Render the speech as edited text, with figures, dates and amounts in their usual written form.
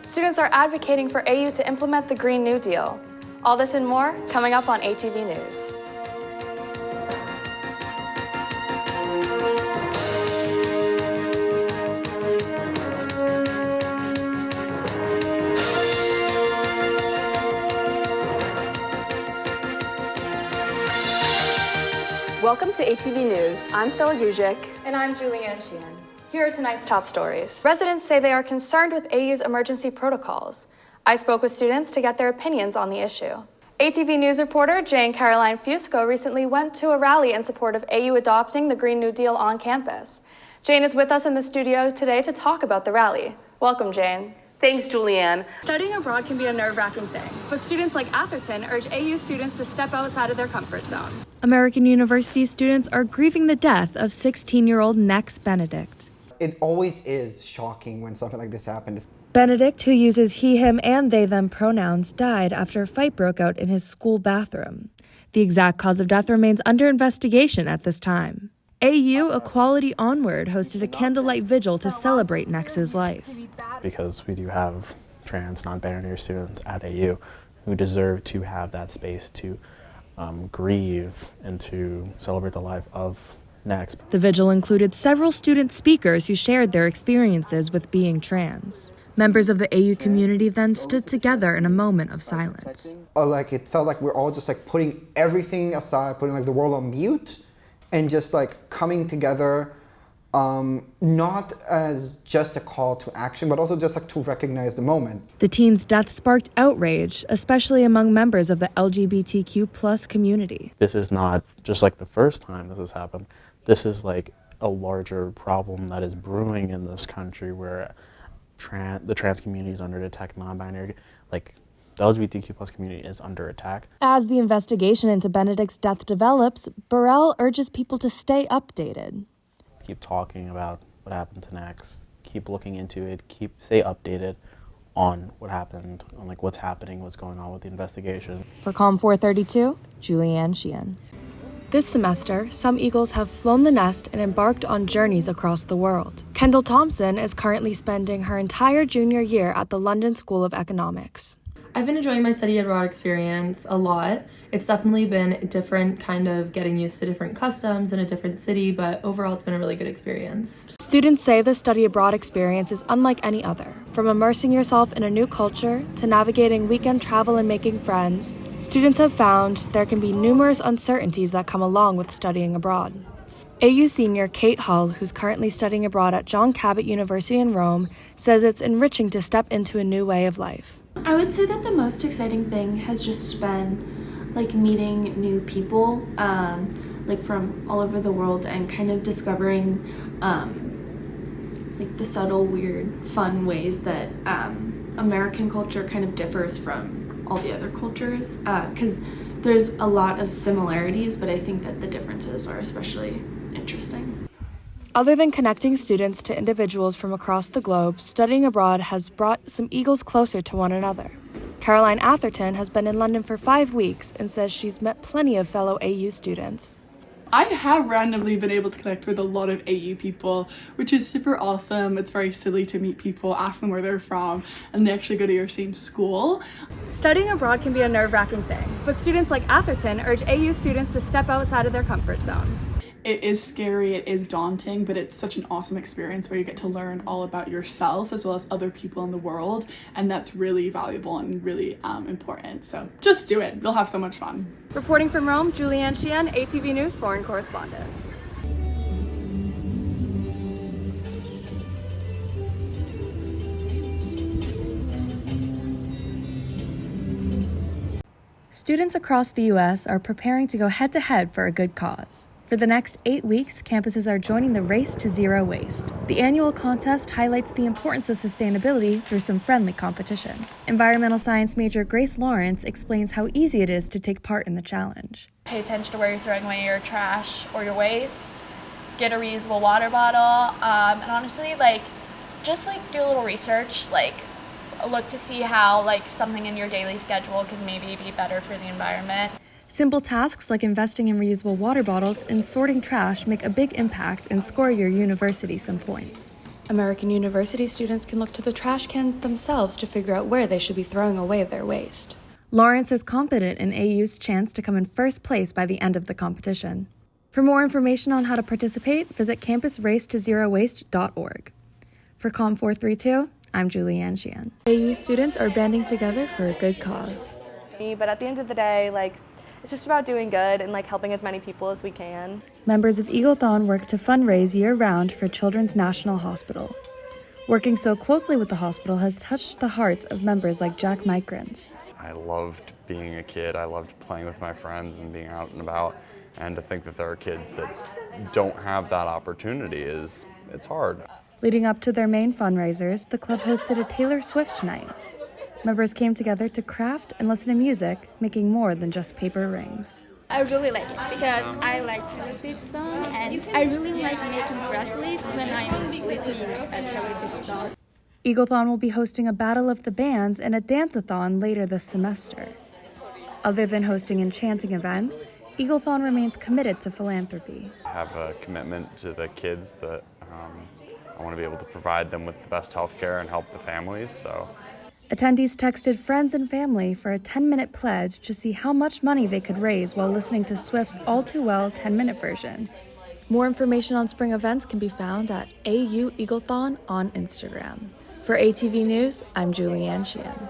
Students are advocating for AU to implement the Green New Deal. All this and more coming up on ATV News. Welcome to ATV News. I'm Stella Guzik. And I'm Julianne Sheehan. Here are tonight's top stories. Residents say they are concerned with AU's emergency protocols. I spoke with students to get their opinions on the issue. ATV News reporter Jane Caroline Fusco recently went to a rally in support of AU adopting the Green New Deal on campus. Jane is with us in the studio today to talk about the rally. Welcome, Jane. Thanks, Julianne. Studying abroad can be a nerve-wracking thing, but students like Atherton urge AU students to step outside of their comfort zone. American University students are grieving the death of 16-year-old Nex Benedict. It always is shocking when something like this happens. Benedict, who uses he, him, and they, them pronouns, died after a fight broke out in his school bathroom. The exact cause of death remains under investigation at this time. AU Equality Onward hosted a candlelight vigil to celebrate Nex's life. Because we do have trans, non-binary students at AU who deserve to have that space to grieve and to celebrate the life of Nex. The vigil included several student speakers who shared their experiences with being trans. Members of the AU community then stood together in a moment of silence. It felt like we're all just putting everything aside, putting the world on mute, and just coming together, not as just a call to action, but also just to recognize the moment. The teen's death sparked outrage, especially among members of the LGBTQ+ community. This is not just the first time this has happened. This is a larger problem that is brewing in this country where the trans community is under attack, non-binary, the LGBTQ+ community is under attack. As the investigation into Benedict's death develops, Burrell urges people to stay updated. Keep talking about what happened to Nex, keep looking into it, stay updated on what happened, on what's happening, what's going on with the investigation. For Com 432, Julianne Sheehan. This semester, some Eagles have flown the nest and embarked on journeys across the world. Kendall Thompson is currently spending her entire junior year at the London School of Economics. I've been enjoying my study abroad experience a lot. It's definitely been different, kind of getting used to different customs in a different city, but overall it's been a really good experience. Students say the study abroad experience is unlike any other. From immersing yourself in a new culture to navigating weekend travel and making friends, students have found there can be numerous uncertainties that come along with studying abroad. AU senior Kate Hull, who's currently studying abroad at John Cabot University in Rome, says it's enriching to step into a new way of life. I would say that the most exciting thing has just been meeting new people from all over the world and kind of discovering the subtle, weird, fun ways that American culture kind of differs from all the other cultures, because there's a lot of similarities, but I think that the differences are especially interesting. Other than connecting students to individuals from across the globe, studying abroad has brought some Eagles closer to one another. Caroline Atherton has been in London for 5 weeks and says she's met plenty of fellow AU students. I have randomly been able to connect with a lot of AU people, which is super awesome. It's very silly to meet people, ask them where they're from, and they actually go to your same school. Studying abroad can be a nerve-wracking thing, but students like Atherton urge AU students to step outside of their comfort zone. It is scary, it is daunting, but it's such an awesome experience where you get to learn all about yourself as well as other people in the world, and that's really valuable and really important. So just do it. You'll have so much fun. Reporting from Rome, Julianne Sheehan, ATV News foreign correspondent. Students across the U.S. are preparing to go head-to-head for a good cause. For the next 8 weeks, campuses are joining the Race to Zero Waste. The annual contest highlights the importance of sustainability through some friendly competition. Environmental science major Grace Lawrence explains how easy it is to take part in the challenge. Pay attention to where you're throwing away your trash or your waste. Get a reusable water bottle. And honestly, just do a little research. Look to see how something in your daily schedule could maybe be better for the environment. Simple tasks like investing in reusable water bottles and sorting trash make a big impact and score your university some points. American University students can look to the trash cans themselves to figure out where they should be throwing away their waste. Lawrence is confident in AU's chance to come in first place by the end of the competition. For more information on how to participate, visit campusracetozerowaste.org. For Com 432, I'm Julianne Sheehan. AU students are banding together for a good cause. But at the end of the day, it's just about doing good and helping as many people as we can. Members of Eaglethon work to fundraise year-round for Children's National Hospital. Working so closely with the hospital has touched the hearts of members like Jack Migrants. I loved being a kid. I loved playing with my friends and being out and about. And to think that there are kids that don't have that opportunity it's hard. Leading up to their main fundraisers, the club hosted a Taylor Swift night. Members came together to craft and listen to music, making more than just paper rings. I really like it because I like Taylor Swift's song, and I really like making bracelets when I'm listening to Taylor Swift songs. Eaglethon will be hosting a Battle of the Bands and a dance-a-thon later this semester. Other than hosting enchanting events, Eaglethon remains committed to philanthropy. I have a commitment to the kids that I want to be able to provide them with the best health care and help the families. So. Attendees texted friends and family for a 10-minute pledge to see how much money they could raise while listening to Swift's All Too Well 10-minute version. More information on spring events can be found at AU Eaglethon on Instagram. For ATV News, I'm Julianne Sheehan.